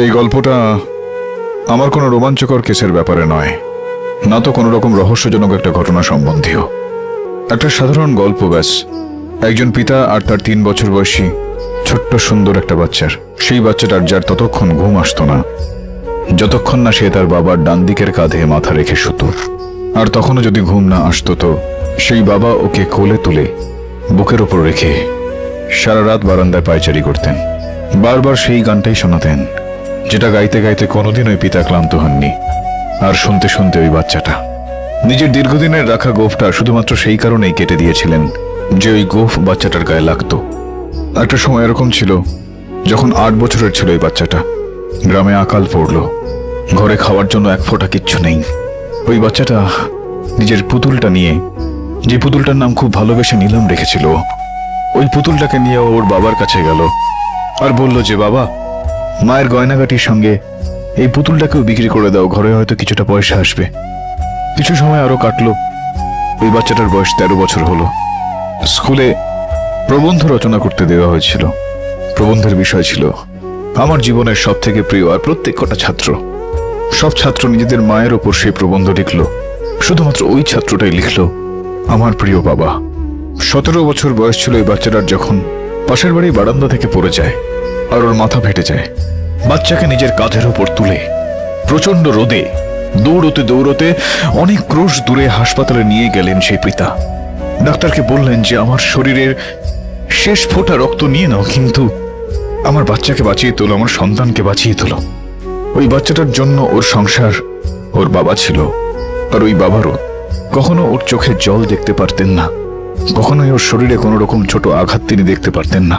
এই গল্পটা আমার কোনো রোমাঞ্চকর কেসের ব্যাপারে নয়, না তো কোনো রকম রহস্যজনক একটা ঘটনা সম্বন্ধীয়। একটা সাধারণ গল্প ব্যাস। একজন পিতা আর তার 3 বছর বয়সী ছোট্ট সুন্দর একটা বাচ্চার। সেই বাচ্চাটার যার ততক্ষণ ঘুম আসতো না যতক্ষণ না সে তার বাবার ডান দিকের কাঁধে মাথা রেখে শুতো। আর তখনও যদি ঘুম না আসতো তো সেই বাবা ওকে কোলে তুলে বুকের ওপর রেখে সারা রাত বারান্দায় পায়চারি করতেন। বারবার সেই গানটাই শোনাতেন, যেটা গাইতে গাইতে কোনোদিন ওই পিতা ক্লান্ত হননি। আর শুনতে শুনতে ওই বাচ্চাটা নিজের দীর্ঘদিনের রাখা গোফটা শুধুমাত্র সেই কারণেই কেটে দিয়েছিলেন যে ওই গোফ বাচ্চাটার গায়ে লাগতো। একটা সময় এরকম ছিল যখন 8 বছরের ছিল ওই বাচ্চাটা। গ্রামে আকাল পড়লো, ঘরে খাওয়ার জন্য এক ফোঁটা কিচ্ছু নেই। ওই বাচ্চাটা নিজের পুতুলটা নিয়ে, যে পুতুলটার নাম খুব ভালোবেসে নিলাম রেখেছিল, ওই পুতুলটাকে নিয়ে ওর বাবার কাছে গেল আর বলল যে, বাবা, মায়ের গয়নাগাটির সঙ্গে এই পুতুলটাকেও বিক্রি করে দাও, ঘরে হয়তো কিছুটা পয়সা আসবে। কিছু সময় আরো কাটলো। ওই বাচ্চাটার বয়স 13 বছর হলো। স্কুলে প্রবন্ধ রচনা করতে দেওয়া হয়েছিল। প্রবন্ধের বিষয় ছিল আমার জীবনের সব থেকে প্রিয়। আর প্রত্যেক কটা সব ছাত্র নিজেদের মায়ের ওপর সেই প্রবন্ধ লিখল। শুধুমাত্র ওই ছাত্রটাই লিখল আমার প্রিয় বাবা। 17 বছর বয়স ছিল এই বাচ্চাটার যখন পাশের বাড়ি বারান্দা থেকে পড়ে যায় আর ওর মাথা ফেটে যায়। বাচ্চাকে নিজের কাঁধের ওপর তুলে প্রচন্ড রোদে দৌড়তে দৌড়তে অনেক ক্রোশ দূরে হাসপাতালে নিয়ে গেলেন সেই পিতা। ডাক্তারকে বললেন যে, আমার শরীরের শেষ ফোঁটা রক্ত নিয়ে নাও, কিন্তু আমার বাচ্চাকে বাঁচিয়ে তোলো, আমার সন্তানকে বাঁচিয়ে তোলো। ওই বাচ্চাটার জন্য ওর সংসার, ওর বাবা ছিল। আর ওই বাবারও কখনো ওর চোখে জল দেখতে পারতেন না, কখনোই ওর শরীরে কোনো রকম ছোট আঘাত তিনি দেখতে পারতেন না।